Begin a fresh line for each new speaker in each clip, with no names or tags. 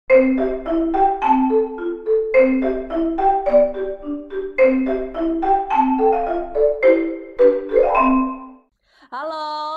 Halo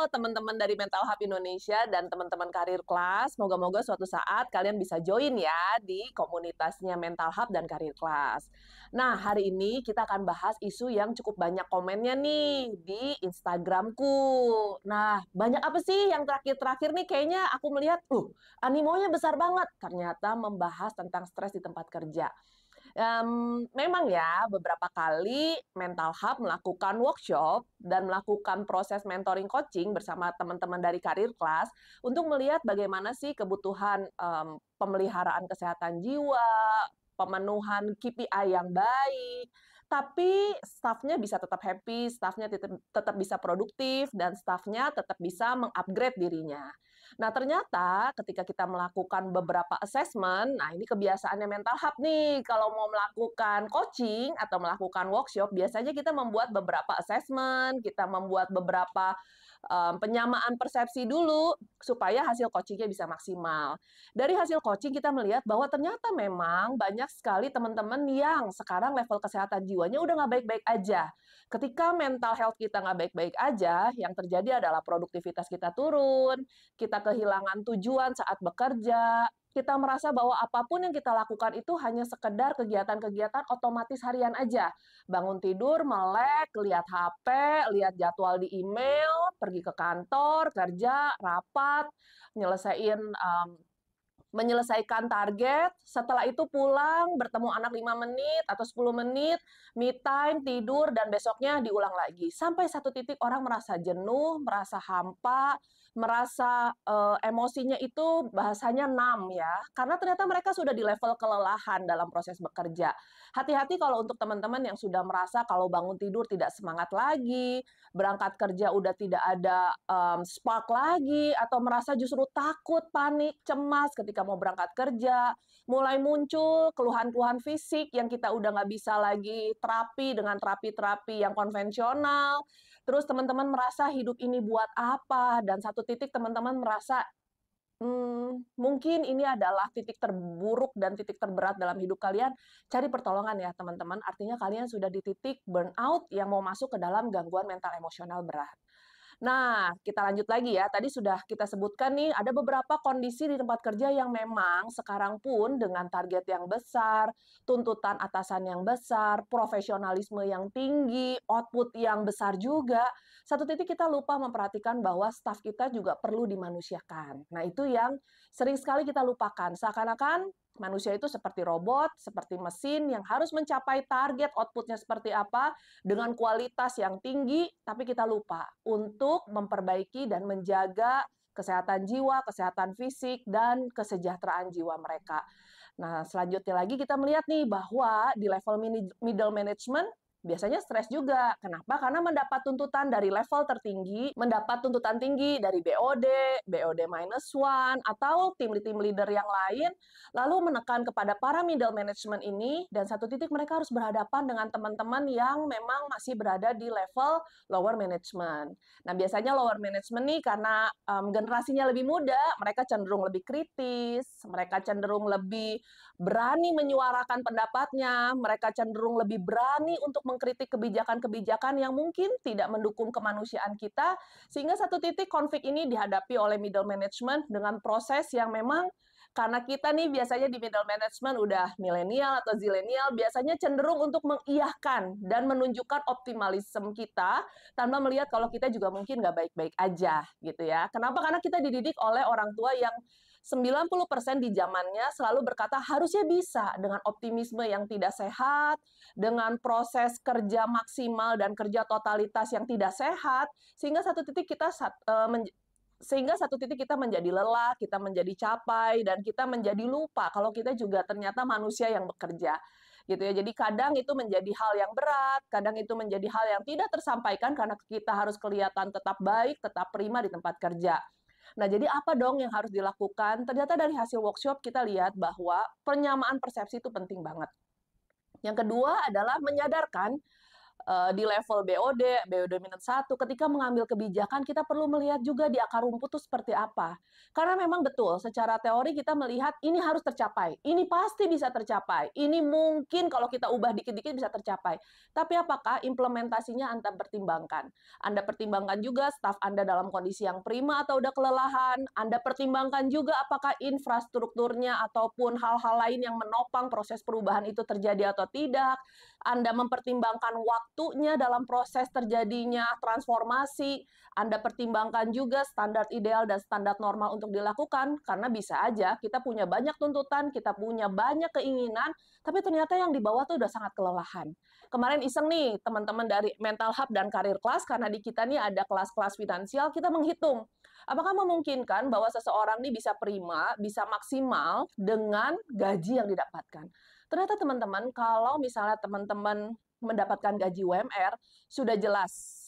teman-teman dari Mental Hub Indonesia dan teman-teman karir kelas. Moga-moga suatu saat kalian bisa join ya di komunitasnya Mental Hub dan karir kelas. Nah, hari ini kita akan bahas isu yang cukup banyak komennya nih di Instagramku. Nah, banyak apa sih yang terakhir-terakhir nih kayaknya aku melihat, animonya besar banget. Ternyata membahas tentang stres di tempat kerja. Memang ya, beberapa kali Mental Hub melakukan workshop dan melakukan proses mentoring coaching bersama teman-teman dari karir kelas untuk melihat bagaimana sih kebutuhan pemeliharaan kesehatan jiwa, pemenuhan KPI yang baik, tapi staffnya bisa tetap happy, staffnya tetap bisa produktif, dan staffnya tetap bisa mengupgrade dirinya. Nah, ternyata ketika kita melakukan beberapa assessment, nah ini kebiasaannya Mental Hub nih, kalau mau melakukan coaching atau melakukan workshop, biasanya kita membuat beberapa assessment, kita membuat beberapa penyamaan persepsi dulu, supaya hasil coachingnya bisa maksimal. Dari hasil coaching kita melihat bahwa ternyata memang banyak sekali teman-teman yang sekarang level kesehatan jiwanya udah nggak baik-baik aja. Ketika mental health kita nggak baik-baik aja, yang terjadi adalah produktivitas kita turun, kita kehilangan tujuan saat bekerja, kita merasa bahwa apapun yang kita lakukan itu hanya sekedar kegiatan-kegiatan otomatis harian aja. Bangun tidur, melek, lihat HP, lihat jadwal di email, pergi ke kantor, kerja, rapat, nyelesain menyelesaikan target, setelah itu pulang, bertemu anak 5 menit atau 10 menit, me time, tidur, dan besoknya diulang lagi. Sampai satu titik orang merasa jenuh, merasa hampa, merasa emosinya itu bahasanya numb ya, karena ternyata mereka sudah di level kelelahan dalam proses bekerja. Hati-hati kalau untuk teman-teman yang sudah merasa kalau bangun tidur tidak semangat lagi, berangkat kerja udah tidak ada spark lagi, atau merasa justru takut, panik, cemas ketika mau berangkat kerja, mulai muncul keluhan-keluhan fisik yang kita udah nggak bisa lagi terapi dengan terapi-terapi yang konvensional. Terus teman-teman merasa hidup ini buat apa, dan satu titik teman-teman merasa mungkin ini adalah titik terburuk dan titik terberat dalam hidup kalian, cari pertolongan ya teman-teman. Artinya kalian sudah di titik burnout yang mau masuk ke dalam gangguan mental emosional berat. Nah, kita lanjut lagi ya. Tadi sudah kita sebutkan nih, ada beberapa kondisi di tempat kerja yang memang sekarang pun dengan target yang besar, tuntutan atasan yang besar, profesionalisme yang tinggi, output yang besar juga, satu titik kita lupa memperhatikan bahwa staf kita juga perlu dimanusiakan. Nah, itu yang sering sekali kita lupakan. Seakan-akan manusia itu seperti robot, seperti mesin yang harus mencapai target outputnya seperti apa, dengan kualitas yang tinggi, tapi kita lupa untuk memperbaiki dan menjaga kesehatan jiwa, kesehatan fisik, dan kesejahteraan jiwa mereka. Nah, selanjutnya lagi kita melihat nih bahwa di level middle management biasanya stres juga. Kenapa? Karena mendapat tuntutan dari level tertinggi, mendapat tuntutan tinggi dari BOD, BOD-1, atau tim leader yang lain, lalu menekan kepada para middle management ini, dan satu titik mereka harus berhadapan dengan teman-teman yang memang masih berada di level lower management. Nah, biasanya lower management nih karena generasinya lebih muda, mereka cenderung lebih kritis, mereka cenderung lebih berani menyuarakan pendapatnya, mereka cenderung lebih berani untuk mengkritik kebijakan-kebijakan yang mungkin tidak mendukung kemanusiaan kita, sehingga satu titik konflik ini dihadapi oleh middle management dengan proses yang memang karena kita nih biasanya di middle management udah milenial atau zilenial, biasanya cenderung untuk mengiyahkan dan menunjukkan optimalisme kita tanpa melihat kalau kita juga mungkin nggak baik-baik aja gitu ya. Kenapa? Karena kita dididik oleh orang tua yang 90% di zamannya selalu berkata harusnya bisa, dengan optimisme yang tidak sehat, dengan proses kerja maksimal dan kerja totalitas yang tidak sehat, sehingga satu titik kita menjadi lelah, kita menjadi capai, dan kita menjadi lupa kalau kita juga ternyata manusia yang bekerja. Gitu ya. Jadi kadang itu menjadi hal yang berat, kadang itu menjadi hal yang tidak tersampaikan karena kita harus kelihatan tetap baik, tetap prima di tempat kerja. Nah, jadi apa dong yang harus dilakukan? Ternyata dari hasil workshop kita lihat bahwa penyamaan persepsi itu penting banget. Yang kedua adalah menyadarkan di level BOD -1, ketika mengambil kebijakan kita perlu melihat juga di akar rumput itu seperti apa. Karena memang betul, secara teori kita melihat ini harus tercapai, ini pasti bisa tercapai, ini mungkin kalau kita ubah dikit-dikit bisa tercapai. Tapi apakah implementasinya Anda pertimbangkan? Anda pertimbangkan juga staf Anda dalam kondisi yang prima atau udah kelelahan, Anda pertimbangkan juga apakah infrastrukturnya ataupun hal-hal lain yang menopang proses perubahan itu terjadi atau tidak, Anda mempertimbangkan waktunya dalam proses terjadinya transformasi, Anda pertimbangkan juga standar ideal dan standar normal untuk dilakukan, karena bisa aja kita punya banyak tuntutan, kita punya banyak keinginan, tapi ternyata yang di bawah tuh udah sangat kelelahan. Kemarin iseng nih, teman-teman dari Mental Hub dan Karir Class, karena di kita nih ada kelas-kelas finansial, kita menghitung, apakah memungkinkan bahwa seseorang nih bisa prima, bisa maksimal dengan gaji yang didapatkan. Ternyata teman-teman, kalau misalnya teman-teman mendapatkan gaji UMR, sudah jelas,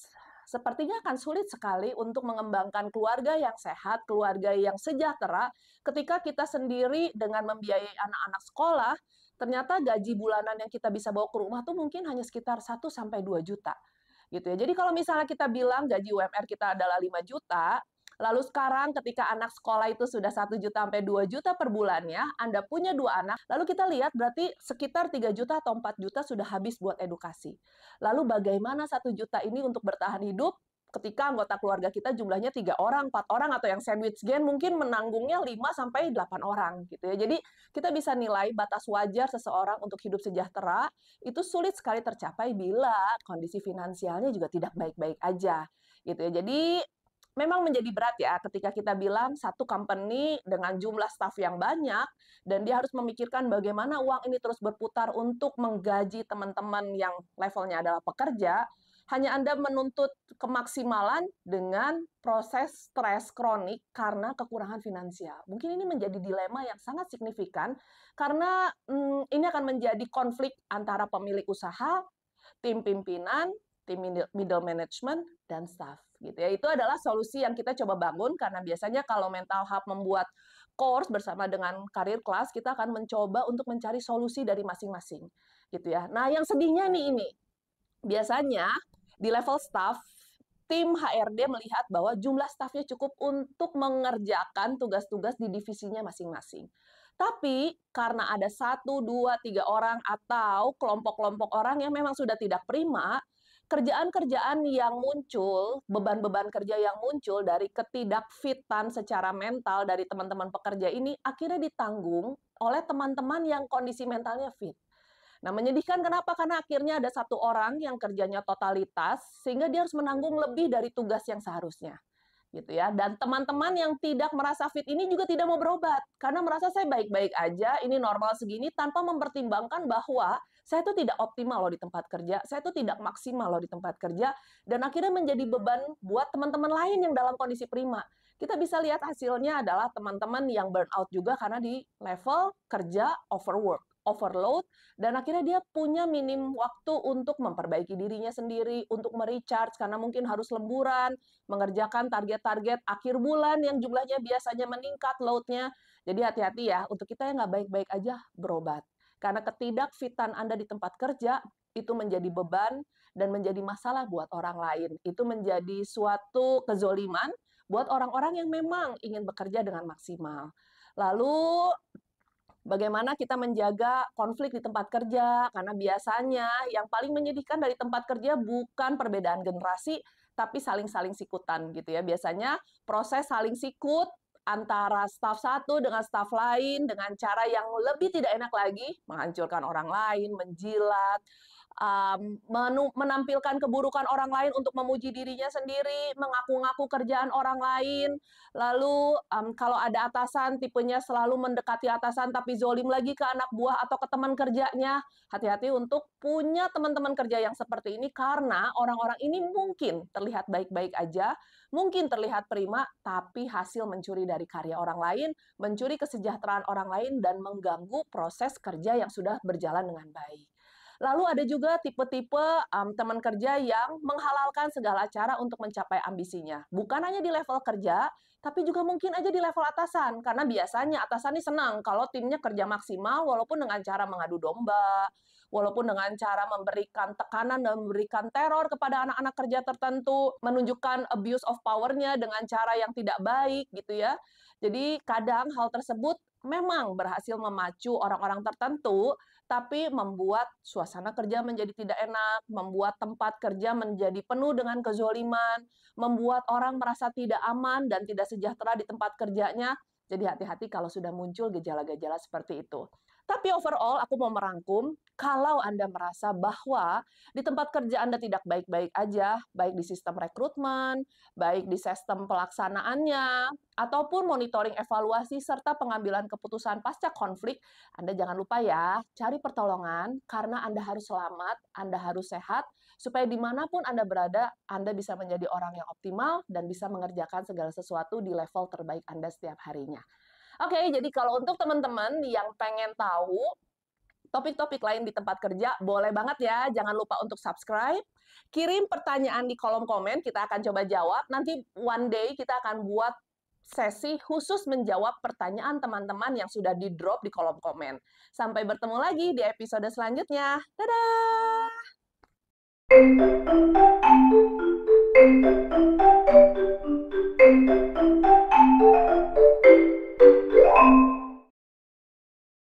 sepertinya akan sulit sekali untuk mengembangkan keluarga yang sehat, keluarga yang sejahtera, ketika kita sendiri dengan membiayai anak-anak sekolah, ternyata gaji bulanan yang kita bisa bawa ke rumah tuh mungkin hanya sekitar 1 sampai 2 juta. Gitu ya. Jadi kalau misalnya kita bilang gaji UMR kita adalah 5 juta, lalu sekarang ketika anak sekolah itu sudah 1 juta sampai 2 juta per bulannya, Anda punya 2 anak, lalu kita lihat berarti sekitar 3 juta atau 4 juta sudah habis buat edukasi. Lalu bagaimana 1 juta ini untuk bertahan hidup ketika anggota keluarga kita jumlahnya 3 orang, 4 orang, atau yang sandwich gen mungkin menanggungnya 5 sampai 8 orang gitu ya. Jadi kita bisa nilai batas wajar seseorang untuk hidup sejahtera itu sulit sekali tercapai bila kondisi finansialnya juga tidak baik-baik aja gitu ya. Jadi memang menjadi berat ya ketika kita bilang satu company dengan jumlah staf yang banyak dan dia harus memikirkan bagaimana uang ini terus berputar untuk menggaji teman-teman yang levelnya adalah pekerja, hanya Anda menuntut kemaksimalan dengan proses stres kronik karena kekurangan finansial. Mungkin ini menjadi dilema yang sangat signifikan karena ini akan menjadi konflik antara pemilik usaha, tim pimpinan, tim middle management, dan staff. Gitu ya. Itu adalah solusi yang kita coba bangun karena biasanya kalau Mental Hub membuat course bersama dengan Karir Class, kita akan mencoba untuk mencari solusi dari masing-masing. Gitu ya. Nah, yang sedihnya nih ini, biasanya di level staff, tim HRD melihat bahwa jumlah stafnya cukup untuk mengerjakan tugas-tugas di divisinya masing-masing. Tapi karena ada 1, 2, 3 orang atau kelompok-kelompok orang yang memang sudah tidak prima, kerjaan-kerjaan yang muncul, beban-beban kerja yang muncul dari ketidakfitan secara mental dari teman-teman pekerja ini akhirnya ditanggung oleh teman-teman yang kondisi mentalnya fit. Nah, menyedihkan kenapa? Karena akhirnya ada 1 orang yang kerjanya totalitas, sehingga dia harus menanggung lebih dari tugas yang seharusnya. Gitu ya. Dan teman-teman yang tidak merasa fit ini juga tidak mau berobat, karena merasa saya baik-baik aja, ini normal segini, tanpa mempertimbangkan bahwa saya itu tidak optimal loh di tempat kerja, saya itu tidak maksimal loh di tempat kerja, dan akhirnya menjadi beban buat teman-teman lain yang dalam kondisi prima. Kita bisa lihat hasilnya adalah teman-teman yang burnout juga karena di level kerja overwork, overload, dan akhirnya dia punya minim waktu untuk memperbaiki dirinya sendiri, untuk merecharge karena mungkin harus lemburan, mengerjakan target-target akhir bulan yang jumlahnya biasanya meningkat load-nya. Jadi hati-hati ya, untuk kita yang nggak baik-baik aja berobat. Karena ketidakfitan Anda di tempat kerja itu menjadi beban dan menjadi masalah buat orang lain. Itu menjadi suatu kezoliman buat orang-orang yang memang ingin bekerja dengan maksimal. Lalu bagaimana kita menjaga konflik di tempat kerja, karena biasanya yang paling menyedihkan dari tempat kerja bukan perbedaan generasi, tapi saling-saling sikutan gitu ya. Biasanya proses saling sikut antara staf satu dengan staf lain dengan cara yang lebih tidak enak lagi, menghancurkan orang lain, menjilat, menampilkan keburukan orang lain untuk memuji dirinya sendiri, mengaku-ngaku kerjaan orang lain, lalu kalau ada atasan tipenya selalu mendekati atasan tapi zolim lagi ke anak buah atau ke teman kerjanya, hati-hati untuk punya teman-teman kerja yang seperti ini karena orang-orang ini mungkin terlihat baik-baik aja, mungkin terlihat prima, tapi hasil mencuri dari karya orang lain, mencuri kesejahteraan orang lain, dan mengganggu proses kerja yang sudah berjalan dengan baik. Lalu ada juga tipe-tipe teman kerja yang menghalalkan segala cara untuk mencapai ambisinya. Bukan hanya di level kerja, tapi juga mungkin aja di level atasan. Karena biasanya atasan ini senang kalau timnya kerja maksimal walaupun dengan cara mengadu domba, walaupun dengan cara memberikan tekanan dan memberikan teror kepada anak-anak kerja tertentu, menunjukkan abuse of power-nya dengan cara yang tidak baik gitu ya. Jadi kadang hal tersebut memang berhasil memacu orang-orang tertentu, tapi membuat suasana kerja menjadi tidak enak, membuat tempat kerja menjadi penuh dengan kezoliman, membuat orang merasa tidak aman dan tidak sejahtera di tempat kerjanya. Jadi hati-hati kalau sudah muncul gejala-gejala seperti itu. Tapi overall, aku mau merangkum, kalau Anda merasa bahwa di tempat kerja Anda tidak baik-baik aja, baik di sistem rekrutmen, baik di sistem pelaksanaannya, ataupun monitoring evaluasi serta pengambilan keputusan pasca konflik, Anda jangan lupa ya, cari pertolongan karena Anda harus selamat, Anda harus sehat, supaya dimanapun Anda berada, Anda bisa menjadi orang yang optimal dan bisa mengerjakan segala sesuatu di level terbaik Anda setiap harinya. Oke, jadi kalau untuk teman-teman yang pengen tahu topik-topik lain di tempat kerja, boleh banget ya. Jangan lupa untuk subscribe. Kirim pertanyaan di kolom komen, kita akan coba jawab. Nanti one day kita akan buat sesi khusus menjawab pertanyaan teman-teman yang sudah di-drop di kolom komen. Sampai bertemu lagi di episode selanjutnya. Dadah!